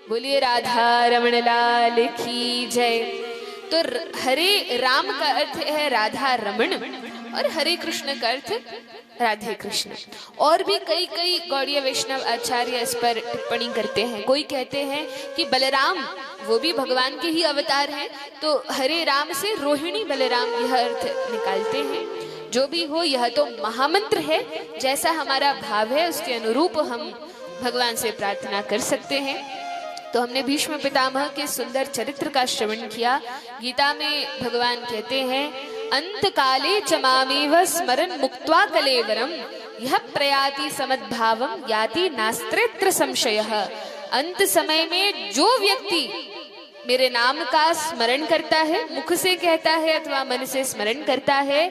बोलिए राधा रमण लाल की जय। तो हरे राम का अर्थ है राधा रमण और हरे कृष्ण का अर्थ राधे कृष्ण। और भी कई कई गौड़ीय वैष्णव आचार्य इस पर टिप्पणी करते हैं। कोई कहते हैं कि बलराम वो भी भगवान के ही अवतार हैं, तो हरे राम से रोहिणी बलराम यह अर्थ निकालते हैं। जो भी हो, यह तो महामंत्र है। जैसा हमारा भाव है उसके अनुरूप हम भगवान से प्रार्थना कर सकते हैं। तो हमने भीष्म पितामह के सुंदर चरित्र का श्रवण किया। गीता में भगवान कहते हैं, अंत काले च मामेव स्मरन् मुक्त्वा कलेवरम यह प्रयाति समद्भावम याति नास्त्रेत्र संशयः। अंत समय में जो व्यक्ति मेरे नाम का स्मरण करता है, मुख से कहता है अथवा मन से स्मरण करता है,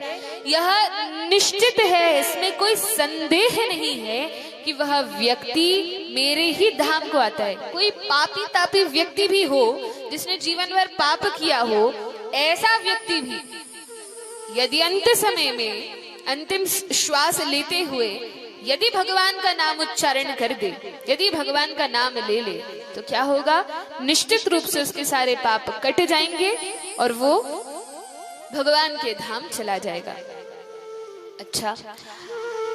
यह निश्चित है, इसमें कोई संदेह नहीं है कि वह व्यक्ति मेरे ही धाम को आता है। कोई पापी तापी व्यक्ति भी हो जिसने जीवन भर पाप किया हो, ऐसा व्यक्ति भी यदि अंत समय में अंतिम श्वास लेते हुए यदि भगवान का नाम उच्चारण कर दे, यदि भगवान का नाम ले ले, तो क्या होगा? निश्चित रूप से उसके सारे पाप कट जाएंगे और वो भगवान के धाम चला जाएगा। अच्छा,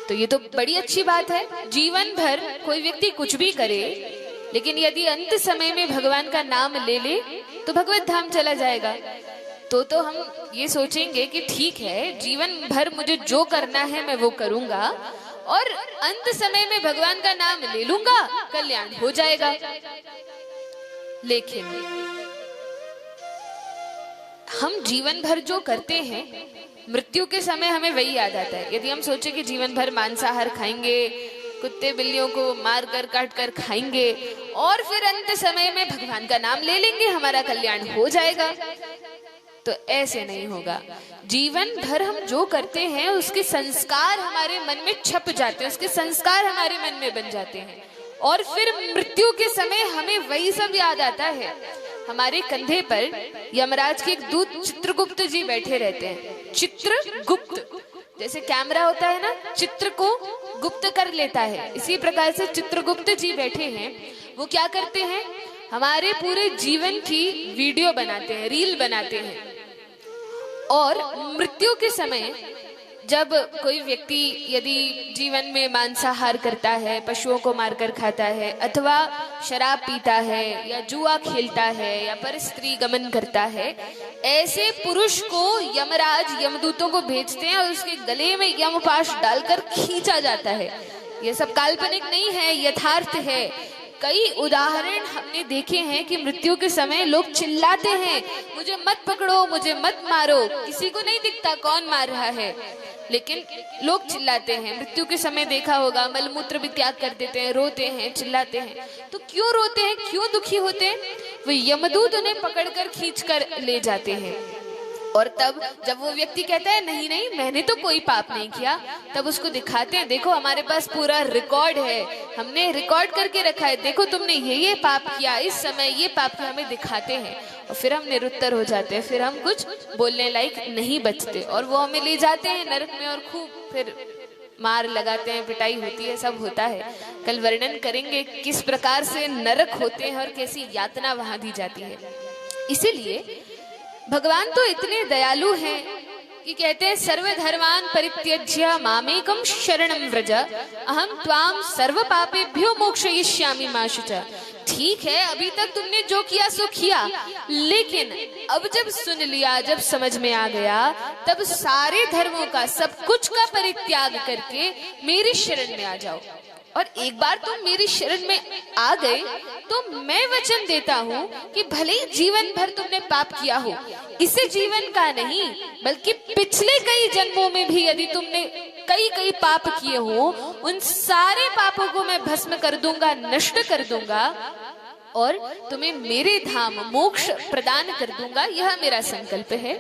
तो ये तो बड़ी अच्छी बात है। जीवन भर कोई व्यक्ति कुछ भी करे, लेकिन यदि अंत समय में भगवान का नाम ले ले तो भगवत धाम चला जाएगा। तो हम ये सोचेंगे कि ठीक है, जीवन भर मुझे जो करना है मैं वो करूंगा और अंत समय में भगवान का नाम ले लूंगा, कल्याण हो जाएगा। लेकिन हम जीवन भर जो करते हैं, मृत्यु के समय हमें वही याद आता है। यदि हम सोचे कि जीवन भर मांसाहार खाएंगे, कुत्ते बिल्लियों को मार कर काट कर खाएंगे और फिर अंत समय में भगवान का नाम ले लेंगे, हमारा कल्याण हो जाएगा, तो ऐसे नहीं होगा। जीवन भर हम जो करते हैं उसके संस्कार हमारे मन में छप जाते हैं, उसके संस्कार हमारे मन में बन जाते हैं और फिर मृत्यु के समय हमें वही सब याद आता है। हमारे कंधे पर यमराज के एक दूत चित्रगुप्त जी बैठे रहते हैं। चित्रगुप्त, जैसे कैमरा होता है ना, चित्र को गुप्त कर लेता है, इसी प्रकार से चित्रगुप्त जी बैठे हैं। वो क्या करते हैं? हमारे पूरे जीवन की वीडियो बनाते हैं, रील बनाते हैं। और मृत्यु के समय जब कोई व्यक्ति यदि जीवन में मांसाहार करता है, पशुओं को मारकर खाता है, अथवा शराब पीता है या जुआ खेलता है या पर स्त्री गमन करता है, ऐसे पुरुष को यमराज यमदूतों को भेजते हैं और उसके गले में यमपाश डालकर खींचा जाता है। यह सब काल्पनिक नहीं है, यथार्थ है। कई उदाहरण हमने देखे हैं कि मृत्यु के समय लोग चिल्लाते हैं, मुझे मत पकड़ो, मुझे मत मारो। किसी को नहीं दिखता कौन मार रहा है, लेकिन लोग चिल्लाते हैं। मृत्यु के समय देखा होगा, मलमूत्र भी त्याग कर देते हैं, रोते हैं, चिल्लाते हैं। तो क्यों रोते हैं, क्यों दुखी होते हैं? वो यमदूत उन्हें पकड़कर खींचकर ले जाते हैं। और तब जब वो व्यक्ति कहता है नहीं नहीं मैंने तो कोई पाप नहीं किया, तब उसको दिखाते हैं, देखो हमारे पास पूरा रिकॉर्ड है, हमने रिकॉर्ड करके रखा है, देखो तुमने ये पाप किया, इस समय ये पाप किया, हमें दिखाते हैं। और फिर हम निरुत्तर हो जाते हैं, फिर हम कुछ बोलने लायक नहीं बचते और वो हमें ले जाते हैं नरक में और खूब फिर मार लगाते हैं, पिटाई होती है, सब होता है। कल वर्णन करेंगे किस प्रकार से नरक होते हैं और कैसी यातना वहां दी जाती है। इसीलिए भगवान तो इतने दयालु हैं कि कहते हैं, सर्वधर्मान् परित्यज्य मामेकं शरणं व्रज अहम त्वाम सर्व पापेभ्यो मोक्षयिष्यामि मा शुचः। ठीक है, अभी तक तुमने जो किया सो किया, लेकिन अब जब सुन लिया, जब समझ में आ गया, तब सारे धर्मों का, सब कुछ का परित्याग करके मेरी शरण में आ जाओ। और एक बार तुम मेरी शरण में आ गए तो मैं वचन देता हूँ कि भले ही जीवन भर तुमने पाप किया हो, इसे जीवन का नहीं बल्कि पिछले कई जन्मों में भी यदि तुमने कई कई पाप किए हो, उन सारे पापों को मैं भस्म कर दूंगा, नष्ट कर दूंगा और तुम्हें मेरे धाम मोक्ष प्रदान कर दूंगा। यह मेरा संकल्प है।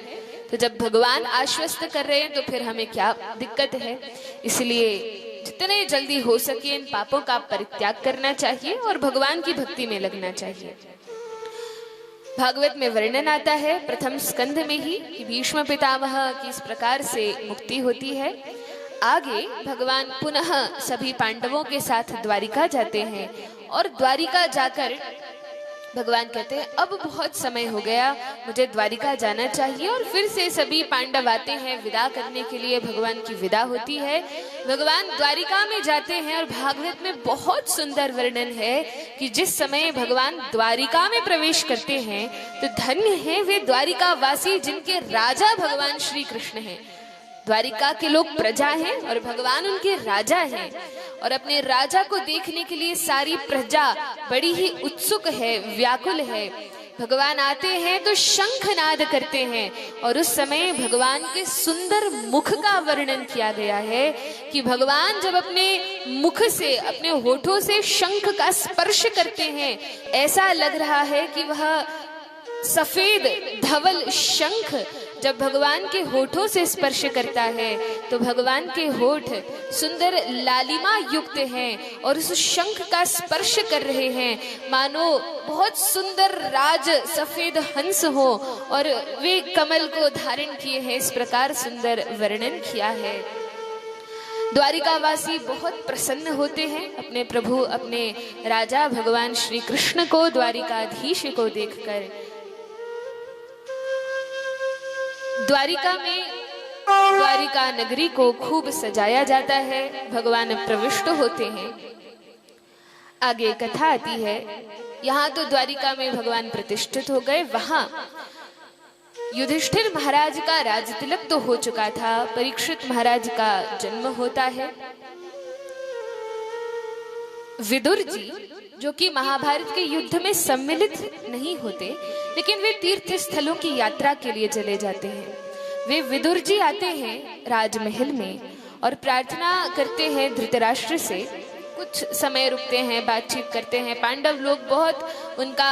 तो जब भगवान आश्वस्त कर रहे हैं तो फिर हमें क्या दिक्कत है? इसलिए जितने जल्दी हो सके इन पापों का परित्याग करना चाहिए और भगवान की भक्ति में लगना चाहिए। भागवत में वर्णन आता है प्रथम स्कंध में ही कि भीष्म पितामह की इस प्रकार से मुक्ति होती है। आगे भगवान पुनः सभी पांडवों के साथ द्वारिका जाते हैं और द्वारिका जाकर भगवान कहते हैं अब बहुत समय हो गया, मुझे द्वारिका जाना चाहिए। और फिर से सभी पांडव आते हैं विदा करने के लिए, भगवान की विदा होती है, भगवान द्वारिका में जाते हैं। और भागवत में बहुत सुंदर वर्णन है कि जिस समय भगवान द्वारिका में प्रवेश करते हैं तो धन्य है वे द्वारिका वासी जिनके राजा भगवान श्री कृष्ण हैं। द्वारिका के लोग प्रजा हैं और भगवान उनके राजा हैं, और अपने राजा को देखने के लिए सारी प्रजा बड़ी ही उत्सुक है, व्याकुल है। भगवान आते हैं तो शंखनाद करते हैं, और उस समय भगवान के सुंदर मुख का वर्णन किया गया है कि भगवान जब अपने मुख से, अपने होठों से शंख का स्पर्श करते हैं, ऐसा लग रहा है कि वह सफेद धवल शंख जब भगवान के होठों से स्पर्श करता है तो भगवान के होठ सुंदर लालिमा युक्त हैं और उस शंख का स्पर्श कर रहे हैं, मानो बहुत सुंदर राज सफेद हंस हो और वे कमल को धारण किए हैं। इस प्रकार सुंदर वर्णन किया है। द्वारिकावासी बहुत प्रसन्न होते हैं अपने प्रभु, अपने राजा भगवान श्री कृष्ण को, द्वारिकाधीश को देखकर। द्वारिका में द्वारिका नगरी को खूब सजाया जाता है, भगवान प्रविष्ट होते हैं। आगे कथा आती है, यहाँ तो द्वारिका में भगवान प्रतिष्ठित हो गए, वहां युधिष्ठिर महाराज का राज तिलक तो हो चुका था, परीक्षित महाराज का जन्म होता है। विदुर जी जो कि महाभारत के युद्ध में सम्मिलित नहीं होते, लेकिन वे तीर्थ स्थलों की यात्रा के लिए चले जाते हैं। वे विदुर जी आते हैं राजमहल में और प्रार्थना करते हैं धृतराष्ट्र से, कुछ समय रुकते हैं, बातचीत करते हैं। पांडव लोग बहुत उनका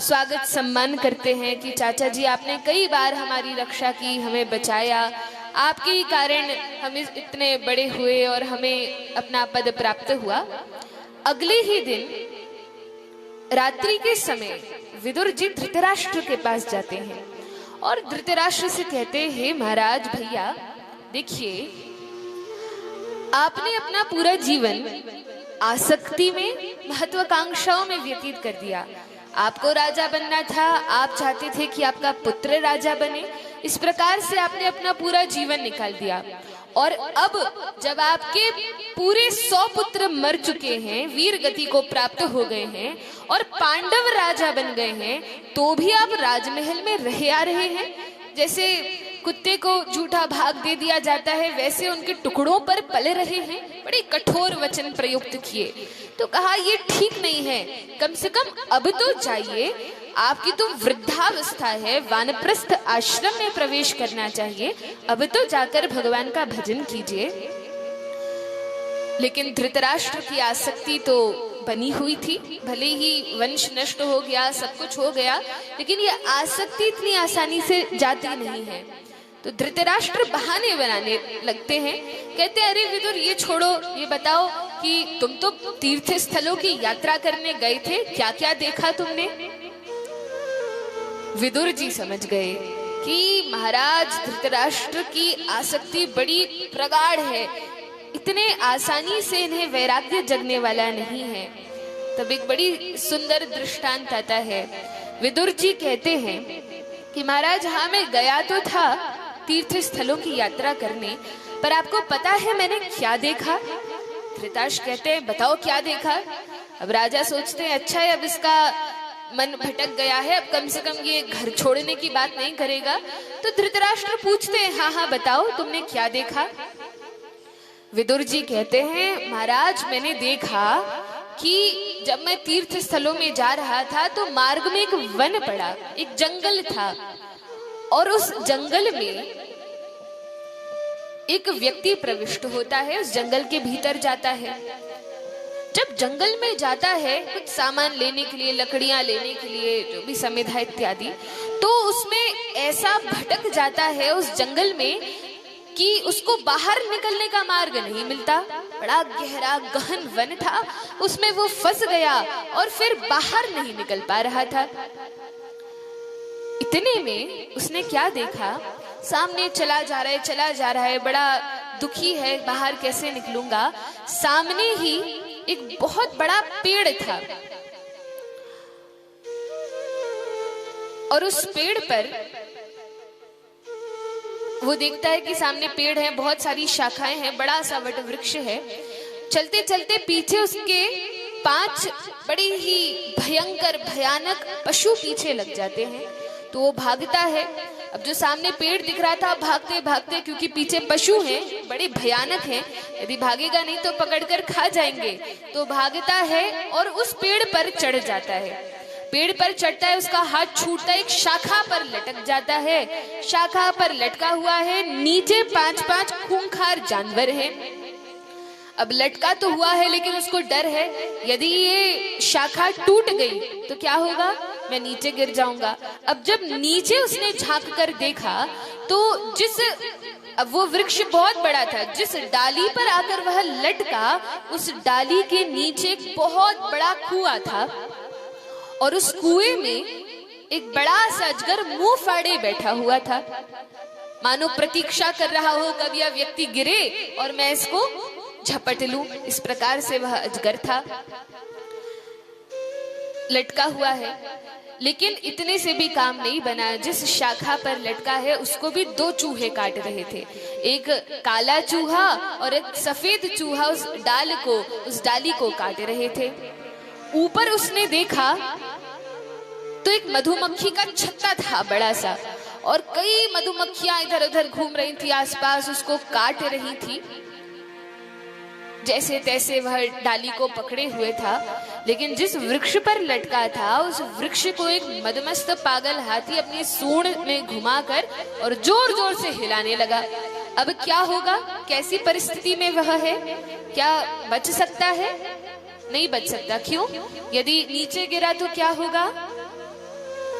स्वागत सम्मान करते हैं कि चाचा जी आपने कई बार हमारी रक्षा की, हमें बचाया, आपके ही कारण हम इतने बड़े हुए और हमें अपना पद प्राप्त हुआ। अगले ही दिन रात्रि के समय विदुर जी धृतराष्ट्र के पास जाते हैं और धृतराष्ट्र से कहते हैं, हे महाराज भैया देखिए, आपने अपना पूरा जीवन आसक्ति में, महत्वाकांक्षाओं में व्यतीत कर दिया। आपको राजा बनना था, आप चाहते थे कि आपका पुत्र राजा बने, इस प्रकार से आपने अपना पूरा जीवन निकाल दिया। और अब जब आपके पूरे 100 पुत्र मर चुके हैं, वीर गति को प्राप्त हो गए हैं और पांडव राजा बन गए हैं, तो भी आप राजमहल में रहे आ रहे हैं। जैसे कुत्ते को झूठा भाग दे दिया जाता है, वैसे उनके टुकड़ों पर पले रहे हैं। बड़े कठोर वचन प्रयुक्त किए। तो कहा ये ठीक नहीं है, कम से कम अब तो जाइए, आपकी तो वृद्धावस्था है, वानप्रस्थ आश्रम में प्रवेश करना चाहिए, अब तो जाकर भगवान का भजन कीजिए। लेकिन धृतराष्ट्र की आसक्ति तो बनी हुई थी, भले ही वंश नष्ट हो गया, सब कुछ हो गया, लेकिन ये आसक्ति इतनी आसानी से जाती नहीं है। तो धृतराष्ट्र बहाने बनाने लगते हैं, कहते हैं अरे विदुर ये छोड़ो, ये बताओ कि तुम तो तीर्थ स्थलों की यात्रा करने गए थे, क्या क्या देखा तुमने? विदुर जी समझ गए कि महाराज धृतराष्ट्र की आसक्ति बड़ी प्रगाढ़ है, इतने आसानी से इन्हें वैराग्य जगने वाला नहीं है। तब एक बड़ी सुंदर दृष्टांत आता है। विदुर जी कहते हैं कि महाराज हाँ मैं गया तो था तीर्थ स्थलों की यात्रा करने, पर आपको पता है मैंने क्या देखा? धृतराष्ट्र कहते हैं बताओ क्या देखा? अब राजा सोचते हैं अच्छा है अब इसका मन भटक गया है, अब कम से कम ये घर छोड़ने की बात नहीं करेगा। तो धृतराष्ट्र पूछते हैं हाँ हाँ बताओ तुमने क्या देखा? विदुर जी कहते हैं महाराज मैंने देखा कि जब मैं तीर्थ स्थलों में जा रहा था तो मार्ग में एक वन पड़ा, एक जंगल था, और उस जंगल में एक व्यक्ति प्रविष्ट होता है, उस जंगल के भीतर जाता है। जब जंगल में जाता है कुछ सामान लेने के लिए, लकड़ियां लेने के लिए, जो भी समिधा इत्यादि, तो उसमें ऐसा भटक जाता है उस जंगल में कि उसको बाहर निकलने का मार्ग नहीं मिलता। बड़ा गहरा गहन वन था, उसमें वो फंस गया और फिर बाहर नहीं निकल पा रहा था। इतने में उसने क्या देखा, सामने चला जा रहा है, बड़ा दुखी है, बाहर कैसे निकलूंगा। सामने ही एक बहुत बड़ा पेड़ था। और उस पेड़ पर वो देखता है कि सामने पेड़ है, बहुत सारी शाखाएं हैं, बड़ा सा वट वृक्ष है। चलते चलते पीछे उसके 5 बड़े ही भयंकर भयानक पशु पीछे लग जाते हैं। तो वो भागता है। अब जो सामने पेड़ दिख रहा था, भागते भागते, क्योंकि पीछे पशु हैं, बड़े भयानक हैं, यदि भागेगा नहीं तो पकड़कर खा जाएंगे, तो भागता है और उस पेड़ पर चढ़ जाता है। पेड़ पर चढ़ता है, उसका हाथ छूटता है, एक शाखा पर लटक जाता है। शाखा पर लटका हुआ है, नीचे 5-5 खूंखार जानवर हैं। अब लटका तो हुआ है, लेकिन उसको डर है, यदि ये शाखा टूट गई तो क्या होगा, मैं नीचे गिर जाऊंगा। अब जब नीचे उसने झांक कर देखा तो अब वो वृक्ष बहुत बड़ा था, जिस डाली पर आकर वह लटका, उस डाली के नीचे एक बहुत बड़ा कुआं था और उस कुएं में एक बड़ा सा अजगर मुंह फाड़े बैठा हुआ था, मानो प्रतीक्षा कर रहा हो कब यह व्यक्ति गिरे और मैं इसको झपट लूं। इस प्रकार से वह अजगर था, लटका हुआ है। लेकिन इतने से भी काम नहीं बना। जिस शाखा पर लटका है उसको भी 2 चूहे काट रहे थे, एक काला चूहा और एक सफेद चूहा उस डाली को काट रहे थे। ऊपर उसने देखा तो एक मधुमक्खी का छत्ता था बड़ा सा, और कई मधुमक्खियां इधर उधर घूम रही थी आसपास, उसको काट रही थी। जैसे तैसे वह डाली को पकड़े हुए था, लेकिन जिस वृक्ष पर लटका था उस वृक्ष को एक मदमस्त पागल हाथी अपनी सूंड में घुमाकर और जोर जोर से हिलाने लगा। अब क्या होगा, कैसी परिस्थिति में वह है, क्या बच सकता है? नहीं बच सकता। क्यों? यदि नीचे गिरा तो क्या होगा,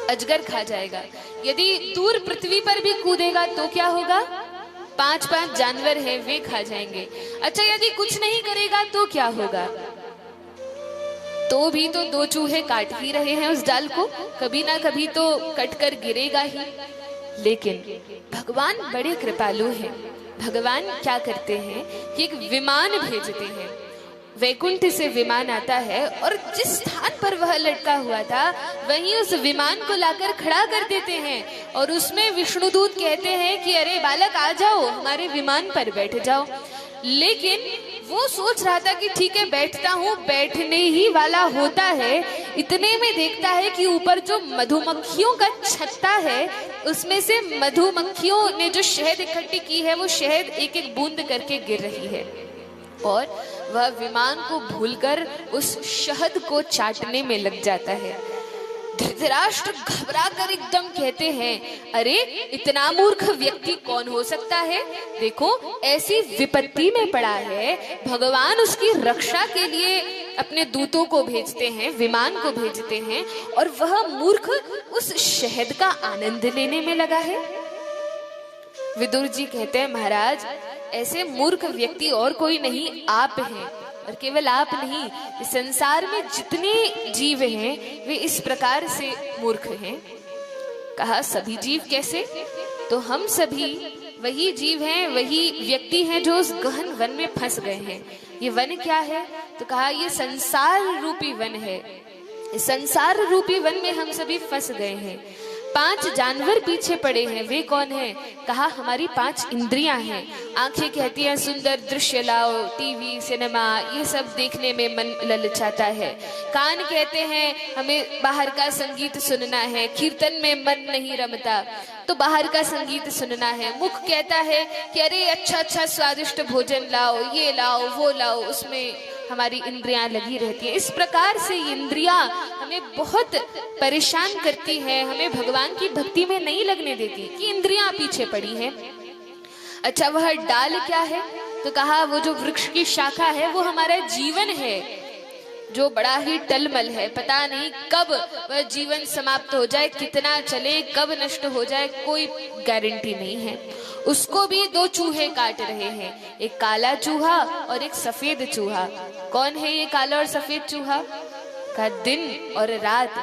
अजगर खा जाएगा। यदि दूर पृथ्वी पर भी कूदेगा तो क्या होगा, 5-5 जानवर हैं, वे खा जाएंगे। अच्छा, यदि कुछ नहीं करेगा तो क्या होगा? तो भी तो 2 चूहे काट ही रहे हैं उस डाल को, कभी ना कभी तो कटकर गिरेगा ही। लेकिन भगवान बड़े कृपालु हैं। भगवान क्या करते हैं कि एक विमान भेजते हैं, वैकुंठ से विमान आता है और जिस स्थान पर वह लटका हुआ था वहीं उस विमान को लाकर खड़ा कर देते हैं और उसमें विष्णुदूत कहते हैं कि अरे बालक आ जाओ, हमारे विमान पर बैठ जाओ। लेकिन वो सोच रहा था कि ठीक है बैठता हूँ, बैठने ही वाला होता है, इतने में देखता है कि ऊपर जो मधुमक्खियों का छत्ता है उसमें से मधुमक्खियों ने जो शहद इकट्ठी की है वो शहद एक एक बूंद करके गिर रही है और वह विमान को भूलकर उस शहद को चाटने में लग जाता है। धृतराष्ट्र घबरा कर एकदम कहते हैं, अरे इतना मूर्ख व्यक्ति कौन हो सकता है? देखो ऐसी विपत्ति में पड़ा है, भगवान उसकी रक्षा के लिए अपने दूतों को भेजते हैं, विमान को भेजते हैं, और वह मूर्ख उस शहद का आनंद लेने में लगा है। विदुर जी कहते हैं, महाराज ऐसे मूर्ख व्यक्ति और कोई नहीं, आप हैं। और केवल आप नहीं, इस संसार में जितने जीव हैं वे इस प्रकार से मूर्ख हैं। कहा सभी जीव कैसे? तो हम सभी वही जीव हैं, वही व्यक्ति हैं जो उस गहन वन में फंस गए हैं। ये वन क्या है? तो कहा ये संसार रूपी वन है। इस संसार रूपी वन में हम सभी फंस गए हैं। 5 जानवर पीछे पड़े हैं, वे कौन हैं? कहा हमारी 5 इंद्रियां हैं। आंखें कहती हैं सुंदर दृश्य लाओ, टीवी सिनेमा ये सब देखने में मन ललचाता है। कान कहते हैं हमें बाहर का संगीत सुनना है, कीर्तन में मन नहीं रमता तो बाहर का संगीत सुनना है। मुख कहता है कि अरे अच्छा अच्छा स्वादिष्ट भोजन लाओ, ये लाओ वो लाओ, उसमें हमारी इंद्रियां लगी रहती है। इस प्रकार से इंद्रियां हमें बहुत परेशान करती है, हमें भगवान की भक्ति में नहीं लगने देती कि इंद्रियां पीछे पड़ी हैं। अच्छा वह डाल क्या है? तो कहा वो जो वृक्ष की शाखा है वो हमारा जीवन है, जो बड़ा ही टलमल है। पता नहीं कब वह जीवन समाप्त हो जाए, कितना चले, कब नष्ट हो जाए, कोई गारंटी नहीं है। उसको भी 2 चूहे काट रहे हैं, एक काला चूहा और एक सफेद चूहा। कौन है ये काला और सफेद चूहा? का दिन और रात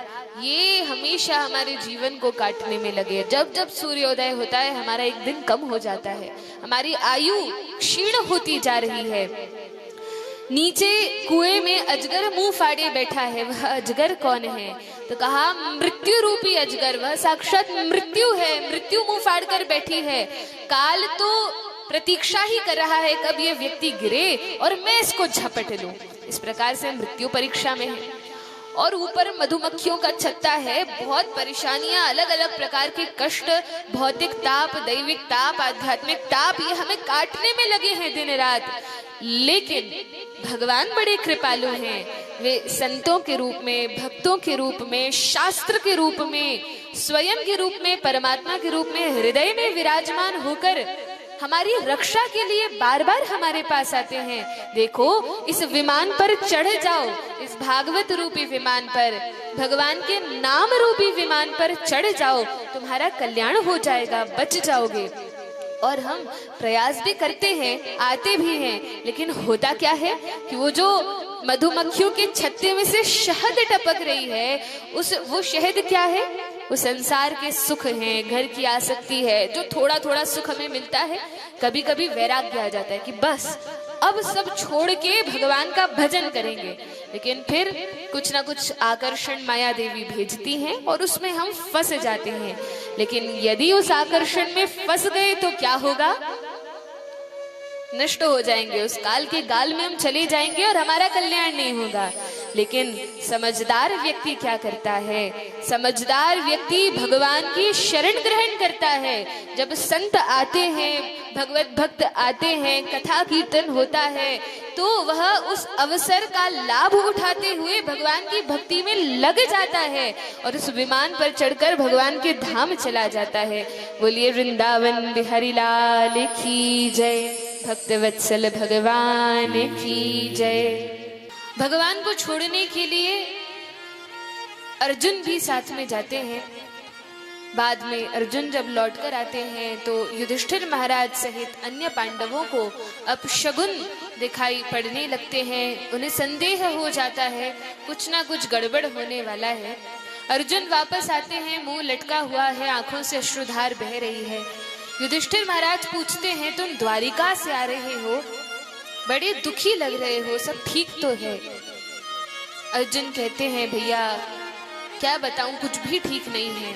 ये हमेशा हमारे जीवन को काटने में लगे। जब जब सूर्योदय होता है हमारा एक दिन कम हो जाता है, हमारी आयु क्षीण होती जा रही है। नीचे कुएं में अजगर मुंह फाड़े बैठा है, वह अजगर कौन है? तो कहा मृत्यु रूपी अजगर, वह साक्षात मृत्यु है, मृत्यु मुंह फाड़ कर बैठी है। काल तो प्रतीक्षा ही कर रहा है कब ये व्यक्ति गिरे और मैं इसको झपट लूं। इस प्रकार से मृत्यु परीक्षा में है। और ऊपर मधुमक्खियों का छत्ता है, बहुत परेशानियां, अलग अलग प्रकार के कष्ट, भौतिक ताप, दैविक ताप, आध्यात्मिक ताप, ये हमें काटने में लगे हैं दिन रात। लेकिन भगवान बड़े कृपालु हैं, वे संतों के रूप में, भक्तों के रूप में, शास्त्र के रूप में, स्वयं के रूप में, परमात्मा के रूप में हृदय में विराजमान होकर हमारी रक्षा के लिए बार बार हमारे पास आते हैं। देखो, इस विमान पर चढ़ जाओ, इस भागवत रूपी विमान पर, भगवान के नाम रूपी विमान पर चढ़ जाओ, तुम्हारा कल्याण हो जाएगा, बच जाओगे। और हम प्रयास भी करते हैं, आते भी हैं, लेकिन होता क्या है कि वो जो मधुमक्खियों के छत्ते में से शहद टपक रही है, वो शहद क्या है? वो संसार के सुख हैं, घर की आसक्ति है, जो थोड़ा थोड़ा सुख हमें मिलता है। कभी कभी वैराग्य आ जाता है कि बस अब सब छोड़ के भगवान का भजन करेंगे, लेकिन फिर कुछ ना कुछ आकर्षण माया देवी भेजती हैं और उसमें हम फंस जाते हैं। लेकिन यदि उस आकर्षण में फंस गए तो क्या होगा? नष्ट हो जाएंगे, उस काल के गाल में हम चले जाएंगे और हमारा कल्याण नहीं होगा। लेकिन समझदार व्यक्ति क्या करता है? समझदार व्यक्ति भगवान की शरण ग्रहण करता है। जब संत आते हैं, भगवत भक्त आते हैं, कथा कीर्तन होता है, तो वह उस अवसर का लाभ उठाते हुए भगवान की भक्ति में लग जाता है और उस विमान पर चढ़कर भगवान के धाम चला जाता है। बोलिए वृंदावन बिहारी लाल की जय, भक्त वत्सल भगवान की जय। भगवान को छोड़ने के लिए अर्जुन भी साथ में जाते हैं। बाद में अर्जुन जब लौटकर आते हैं तो युधिष्ठिर महाराज सहित अन्य पांडवों को अपशगुन दिखाई पड़ने लगते हैं। उन्हें संदेह हो जाता है कुछ ना कुछ गड़बड़ होने वाला है। अर्जुन वापस आते हैं, मुंह लटका हुआ है, आंखों से अश्रुधार बह रही है। युधिष्ठिर महाराज पूछते हैं, तुम द्वारिका से आ रहे हो, बड़े दुखी लग रहे हो, सब ठीक तो है? अर्जुन कहते हैं, भैया क्या बताऊं, कुछ भी ठीक नहीं है।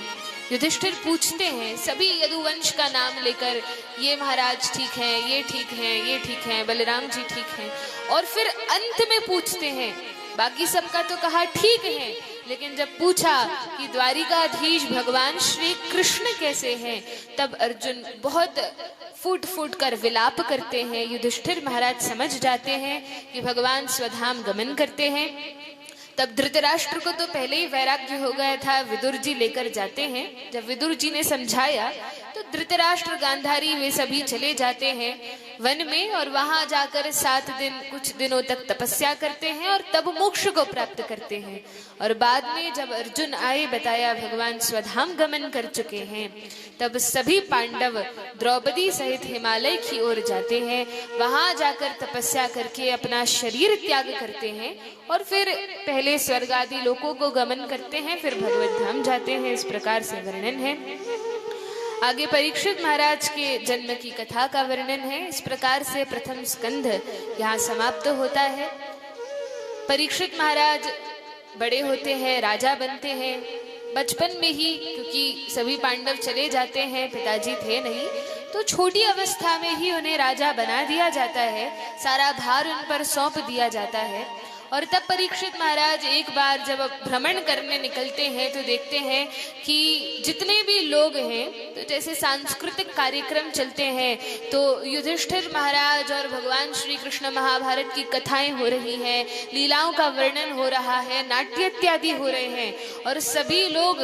युधिष्ठिर पूछते हैं सभी यदुवंश का नाम लेकर, ये महाराज ठीक हैं, ये ठीक हैं, ये ठीक हैं, बलराम जी ठीक हैं, और फिर अंत में पूछते हैं, बाकी सबका तो कहा ठीक है, लेकिन जब पूछा कि द्वारिकाधीश भगवान श्री कृष्ण कैसे हैं, तब अर्जुन बहुत फूट फूट कर विलाप करते हैं। युधिष्ठिर महाराज समझ जाते हैं कि भगवान स्वधाम गमन करते हैं। तब धृतराष्ट्र को तो पहले ही वैराग्य हो गया था, विदुर जी लेकर जाते हैं। जब विदुर जी ने समझाया तो धृतराष्ट्र, गांधारी, वे सभी चले जाते हैं वन में और वहां जाकर 7 दिन कुछ दिनों तक तपस्या करते हैं और तब मोक्ष को प्राप्त करते हैं। और बाद में जब अर्जुन आए, बताया भगवान स्वधाम गमन कर चुके हैं, तब सभी पांडव द्रौपदी सहित हिमालय की ओर जाते हैं। वहां जाकर तपस्या करके अपना शरीर त्याग करते हैं और फिर पहले स्वर्ग आदि लोकों को गमन करते हैं, फिर भगवत धाम जाते हैं। इस प्रकार से वर्णन है। आगे परीक्षित महाराज के जन्म की कथा का वर्णन है। इस प्रकार से प्रथम स्कंध यहाँ समाप्त होता है। परीक्षित महाराज बड़े होते हैं, राजा बनते हैं। बचपन में ही, क्योंकि सभी पांडव चले जाते हैं, पिताजी थे नहीं, तो छोटी अवस्था में ही उन्हें राजा बना दिया जाता है, सारा भार उन पर सौंप दिया जाता है। और तब परीक्षित महाराज एक बार जब भ्रमण करने निकलते हैं तो देखते हैं कि जितने भी लोग हैं, तो जैसे सांस्कृतिक कार्यक्रम चलते हैं, तो युधिष्ठिर महाराज और भगवान श्री कृष्ण महाभारत की कथाएं हो रही हैं, लीलाओं का वर्णन हो रहा है, नाट्य इत्यादि हो रहे हैं, और सभी लोग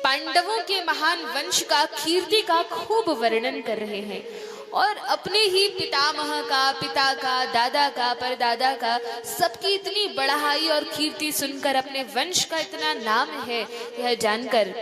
पांडवों के महान वंश का, कीर्ति का खूब वर्णन कर रहे हैं। और अपने ही पितामह का, पिता का, दादा का, परदादा का, सबकी इतनी बढ़ाई और कीर्ति सुनकर, अपने वंश का इतना नाम है, यह जानकर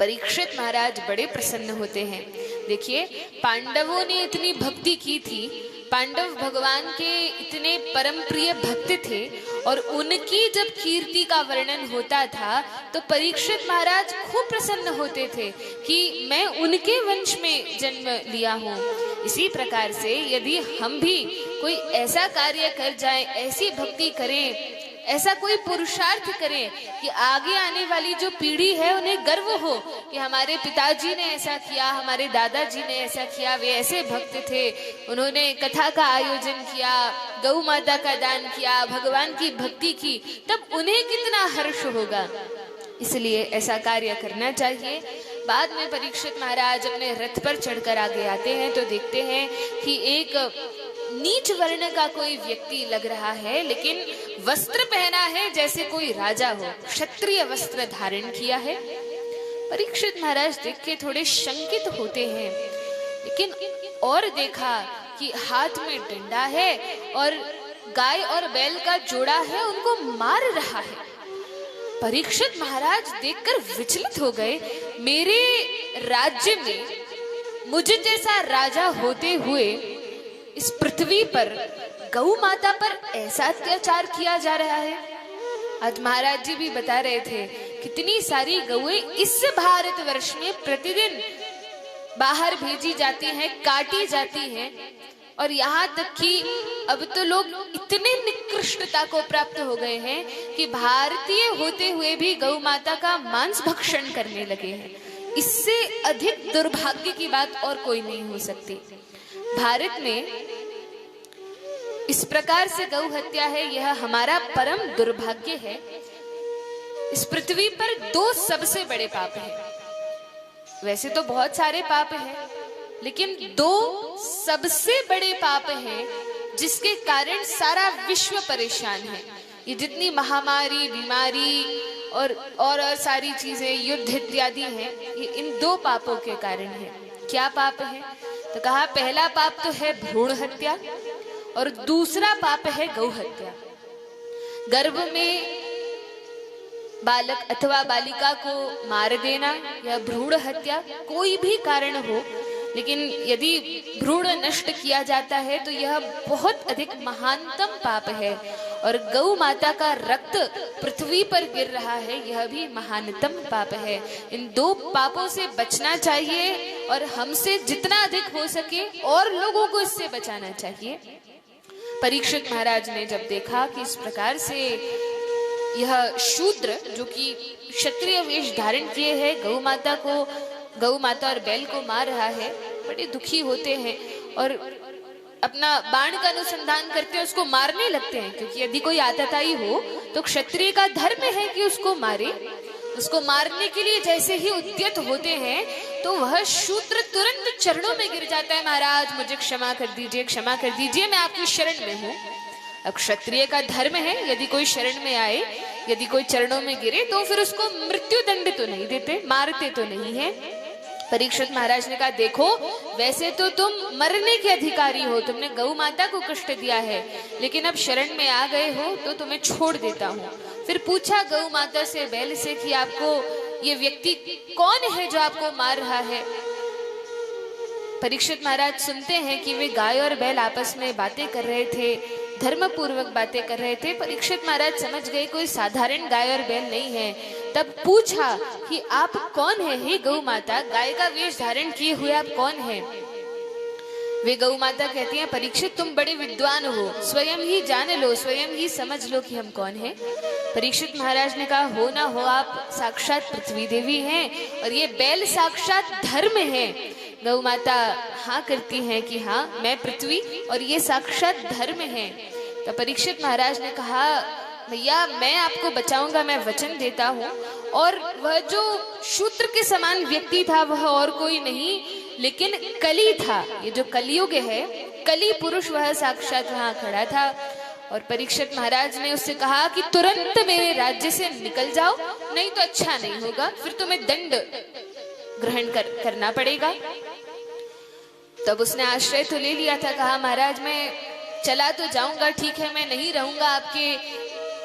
परीक्षित महाराज बड़े प्रसन्न होते हैं। देखिए, पांडवों ने इतनी भक्ति की थी, पांडव भगवान के इतने परम प्रिय भक्त थे और उनकी जब कीर्ति का वर्णन होता था तो परीक्षित महाराज खूब प्रसन्न होते थे कि मैं उनके वंश में जन्म लिया हूँ। इसी प्रकार से यदि हम भी कोई ऐसा कार्य कर जाएं, ऐसी भक्ति करें, ऐसा कोई पुरुषार्थ करें कि आगे आने वाली जो पीढ़ी है उन्हें गर्व हो कि हमारे पिताजी ने ऐसा किया, हमारे दादाजी ने ऐसा किया, वे ऐसे भक्त थे, उन्होंने कथा का आयोजन किया, गौ माता का दान किया, भगवान की भक्ति की, तब उन्हें कितना हर्ष होगा। इसलिए ऐसा कार्य करना चाहिए। बाद में परीक्षित महाराज अपने रथ पर चढ़कर आगे आते हैं तो देखते हैं कि एक नीच वर्ण का कोई व्यक्ति लग रहा है, लेकिन वस्त्र पहना है जैसे कोई राजा हो, क्षत्रिय वस्त्र धारण किया है। परीक्षित महाराज देख के थोड़े शंकित होते हैं, लेकिन और देखा कि हाथ में डंडा है और गाय और बैल का जोड़ा है, उनको मार रहा है। परीक्षित महाराज देखकर विचलित हो गए। मेरे राज्य में मुझे जैसा राजा होते हुए इस पृथ्वी पर गौ माता पर ऐसा अत्याचार किया जा रहा है। आज महाराज जी भी बता रहे थे कितनी सारी गौएं इस भारतवर्ष में प्रतिदिन बाहर भेजी जाती हैं, काटी जाती हैं, और यहाँ तक कि अब तो लोग इतने निकृष्टता को प्राप्त हो गए हैं कि भारतीय होते हुए भी गौ माता का मांस भक्षण करने लगे हैं। इससे अधिक दुर्भाग्य की बात और कोई नहीं हो सकती। भारत में इस प्रकार से गौ हत्या है, यह हमारा परम दुर्भाग्य है। इस पृथ्वी पर दो सबसे बड़े पाप हैं। वैसे तो बहुत सारे पाप हैं, लेकिन दो सबसे बड़े पाप हैं जिसके कारण सारा विश्व परेशान है। ये जितनी महामारी, बीमारी और सारी चीजें, युद्ध इत्यादि हैं, ये इन दो पापों के कारण है। क्या पाप है? तो कहा पहला पाप तो है भ्रूण हत्या और दूसरा पाप है गौ हत्या। गर्भ में बालक अथवा बालिका को मार देना या भ्रूण हत्या, कोई भी कारण हो, लेकिन यदि भ्रूण नष्ट किया जाता है तो यह बहुत अधिक महानतम पाप है। और गौ माता का रक्त पृथ्वी पर गिर रहा है, यह भी महानतम पाप है। इन दो पापों से बचना चाहिए और हमसे जितना अधिक हो सके और लोगों को इससे बचाना चाहिए। परीक्षित महाराज ने जब देखा कि इस प्रकार से यह शूद्र जो कि क्षत्रिय वेश धारण किए है गौ माता और बैल को मार रहा है, बड़े दुखी होते हैं और अपना बाण का अनुसंधान करते हैं, उसको मारने लगते हैं, क्योंकि यदि कोई आतताई हो तो क्षत्रिय का धर्म है कि उसको मारे। उसको मारने के लिए जैसे ही उद्यत होते हैं तो वह शूद्र तुरंत चरणों में गिर जाता है, महाराज मुझे क्षमा कर दीजिए, क्षमा कर दीजिए, मैं आपकी शरण में हूँ। अब क्षत्रिय का धर्म है, यदि कोई शरण में आए, यदि कोई चरणों में गिरे तो फिर उसको मृत्यु दंड तो नहीं देते, मारते तो नहीं है। परीक्षित महाराज ने कहा देखो, वैसे तो तुम मरने के अधिकारी हो, तुमने गौ माता को कष्ट दिया है, लेकिन अब शरण में आ गए हो तो तुम्हें छोड़ देता हूँ। फिर पूछा गौ माता से, बैल से कि आपको ये व्यक्ति कौन है जो आपको मार रहा है। परीक्षित महाराज सुनते हैं कि वे गाय और बैल आपस में बातें कर रहे थे, धर्म पूर्वक बातें कर रहे थे। परीक्षित महाराज समझ गए कोई साधारण गाय और बैल नहीं है। तब पूछा कि आप कौन है हे गौ माता, गाय का वेश धारण किए हुए आप कौन हैं? वे गौ माता कहती हैं परीक्षित तुम बड़े विद्वान हो, स्वयं ही जान लो, स्वयं ही समझ लो कि हम कौन हैं। परीक्षित महाराज ने कहा हो ना हो आप साक्षात पृथ्वी देवी हैं और ये बैल साक्षात धर्म है। गौ माता हाँ करती हैं कि हाँ मैं पृथ्वी और ये साक्षात धर्म है। तो परीक्षित महाराज ने कहा भैया मैं आपको बचाऊंगा, मैं वचन देता हूँ। और वह जो शूद्र के समान व्यक्ति था वह और कोई नहीं लेकिन कली था। ये जो कलियुग है, कली पुरुष वह साक्षात वहां खड़ा था। और परीक्षित महाराज ने उससे कहा कि तुरंत मेरे राज्य से निकल जाओ, नहीं तो अच्छा नहीं होगा, फिर तुम्हें दंड ग्रहण करना पड़ेगा। तब उसने आश्रय तो ले लिया था, कहा महाराज मैं चला तो जाऊंगा, ठीक है, मैं नहीं रहूंगा आपके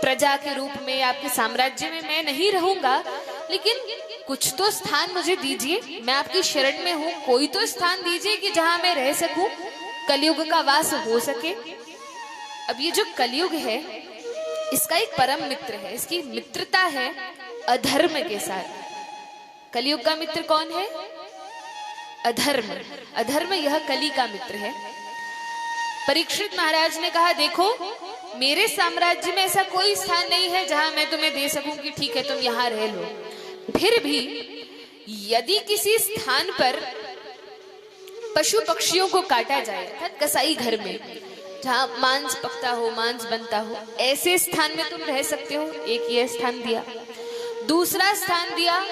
प्रजा के रूप में, आपके साम्राज्य में मैं नहीं रहूंगा, लेकिन कुछ तो स्थान मुझे दीजिए, मैं आपकी शरण में हूँ, कोई तो स्थान दीजिए कि जहां मैं रह सकूं। कलयुग का वास हो सके। अब ये जो कलयुग है इसका एक परम मित्र है, इसकी मित्रता है अधर्म के साथ। कलयुग का मित्र कौन है? अधर्म। अधर्म यह कली का मित्र है। परीक्षित महाराज ने कहा, देखो मेरे साम्राज्य में ऐसा कोई स्थान नहीं है जहां मैं तुम्हें दे सकूं कि ठीक है तुम यहां रह लो। फिर भी यदि किसी स्थान पर पशु पक्षियों को काटा जाए, अर्थात कसाई घर में जहां मांस पकता हो, मांस बनता हो, ऐसे स्थान में तुम रह सकते हो। एक ये स्थान दिया। दूसरा स्थान दिया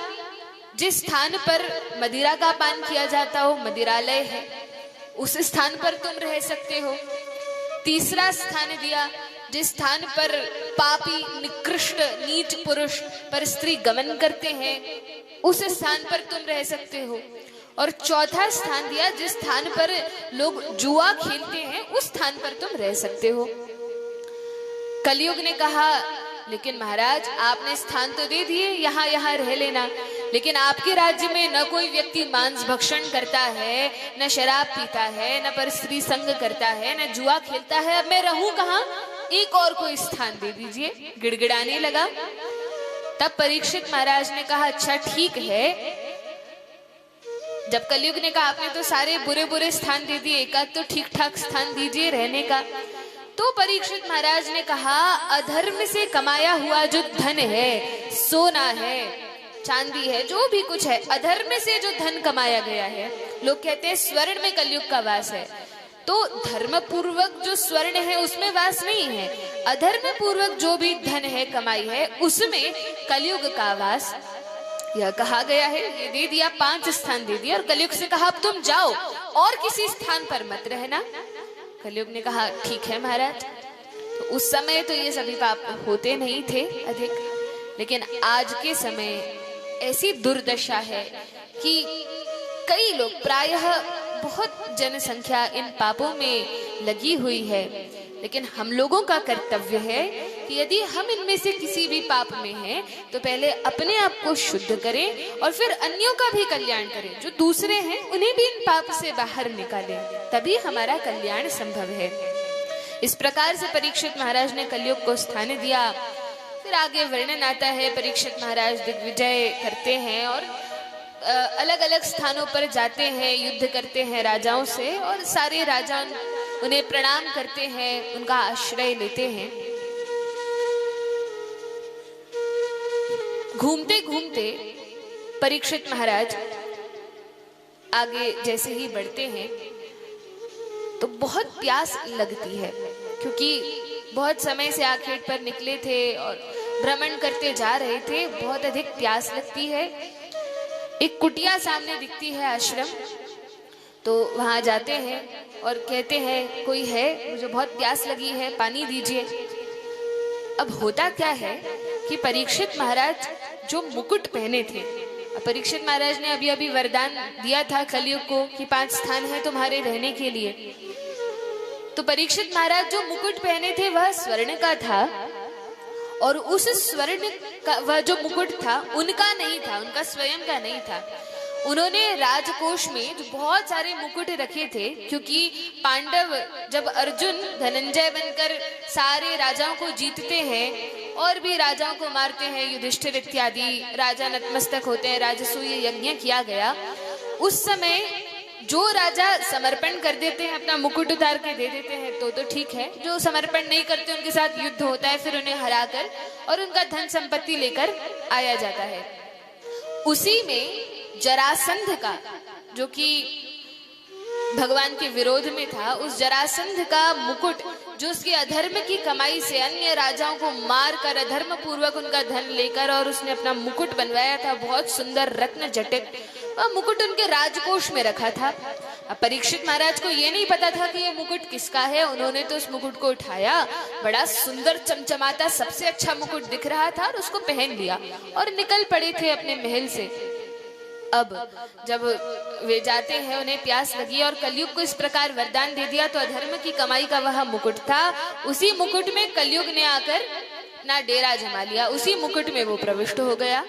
जिस स्थान पर मदिरा का पान किया जाता हो, मदिरालय है, उस स्थान पर तुम रह सकते हो। तीसरा स्थान दिया जिस स्थान पर पापी, निकृष्ट, नीच पुरुष पर स्त्री गमन करते हैं, उस स्थान पर तुम रह सकते हो। और चौथा स्थान दिया जिस स्थान पर लोग जुआ खेलते हैं, उस स्थान पर तुम रह सकते हो। कलयुग ने कहा, लेकिन महाराज आपने स्थान तो दे दिए, यहाँ यहाँ रह लेना, लेकिन आपके राज्य में न कोई व्यक्ति मांस भक्षण करता है, न शराब पीता है, न पर स्त्री संग करता है, न जुआ खेलता है। अब मैं रहूं कहाँ? एक और कोई स्थान दे दीजिए। गिड़गिड़ाने लगा। तब परीक्षित महाराज ने कहा, अच्छा ठीक है। जब कलयुग ने कहा आपने तो सारे बुरे बुरे स्थान दे दिए, एक आध तो ठीक ठाक स्थान दीजिए रहने का। तो परीक्षित महाराज ने कहा, अधर्म से कमाया हुआ जो धन है, सोना है, चांदी है, जो भी कुछ है, अधर्म से जो धन कमाया गया है, लोग कहते हैं स्वर्ण में कलयुग का वास है, तो धर्म पूर्वक जो स्वर्ण है उसमें वास नहीं है। अधर्म पूर्वक जो भी धन है, कमाई है, उसमें कलयुग का वास यह कहा गया है। ये दे दिया, 5 स्थान दे दिया और कलयुग से कहा अब तुम जाओ और किसी स्थान पर मत रहना। कलयुग ने कहा ठीक है महाराज। तो उस समय तो ये सभी पाप होते नहीं थे अधिक, लेकिन आज के समय ऐसी दुर्दशा है कि कई लोग, प्रायः बहुत जनसंख्या इन पापों में लगी हुई है। लेकिन हम लोगों का कर्तव्य है कि यदि हम इनमें से किसी भी पाप में हैं, तो पहले अपने आप को शुद्ध करें और फिर अन्यों का भी कल्याण करें। जो दूसरे हैं उन्हें भी इन पाप से बाहर निकालें, तभी हमारा कल्याण संभव है। इस प्रकार से परीक्षित महाराज ने कलयुग को स्थान दिया। फिर आगे वर्णन आता है, परीक्षित महाराज दिग्विजय करते हैं और अलग अलग स्थानों पर जाते हैं, युद्ध करते हैं राजाओं से, और सारे राजा उन्हें प्रणाम करते हैं, उनका आश्रय लेते हैं। घूमते घूमते परीक्षित महाराज आगे जैसे ही बढ़ते हैं तो बहुत प्यास लगती है, क्योंकि बहुत समय से आखेट पर निकले थे और भ्रमण करते जा रहे थे। बहुत अधिक प्यास लगती है। एक कुटिया सामने दिखती है, आश्रम, तो वहां जाते हैं और कहते हैं कोई है, मुझे बहुत प्यास लगी है, पानी दीजिए। अब होता क्या है कि परीक्षित महाराज जो मुकुट पहने थे, परीक्षित महाराज ने अभी अभी वरदान दिया था कलयुग को कि 5 स्थान है तुम्हारे रहने के लिए। तो परीक्षित महाराज जो मुकुट पहने थे वह स्वर्ण का था, और उस स्वर्ण का वह जो मुकुट था उनका नहीं था, उनका स्वयं का नहीं था। उन्होंने राजकोष में जो बहुत सारे मुकुट रखे थे, क्योंकि पांडव जब अर्जुन धनंजय बनकर सारे राजाओं को जीतते हैं और भी राजाओं को मारते हैं, युधिष्ठिर इत्यादि राजा नतमस्तक होते हैं, राजसूय यज्ञ किया गया, उस समय जो राजा समर्पण कर देते हैं, अपना मुकुट उतार के दे देते हैं, तो ठीक है। जो समर्पण नहीं करते उनके साथ युद्ध होता है, फिर उन्हें हराकर और उनका धन संपत्ति लेकर आया जाता है। उसी में जरासंध का, जो कि भगवान के विरोध में था, उस जरासंध का मुकुट, जो उसके अधर्म की कमाई से अन्य राजाओं को मार कर अधर्म पूर्वक उनका धन लेकर और उसने अपना मुकुट बनवाया था, बहुत सुंदर रत्न जटित, वह मुकुट उनके राजकोष में रखा था। अब परीक्षित महाराज को ये नहीं पता था कि ये मुकुट किसका है। उन्होंने तो उस मुकुट को उठाया, बड़ा सुंदर चमचमाता सबसे अच्छा मुकुट दिख रहा था, और उसको पहन लिया और निकल पड़े थे अपने महल से। अब जब वे जाते हैं, उन्हें प्यास लगी और कलयुग को इस प्रकार वरदान दे दिया, तो अधर्म की कमाई का वह मुकुट था, उसी मुकुट में कलयुग ने आकर ना डेरा जमा लिया, उसी मुकुट में वो प्रविष्ट हो गया।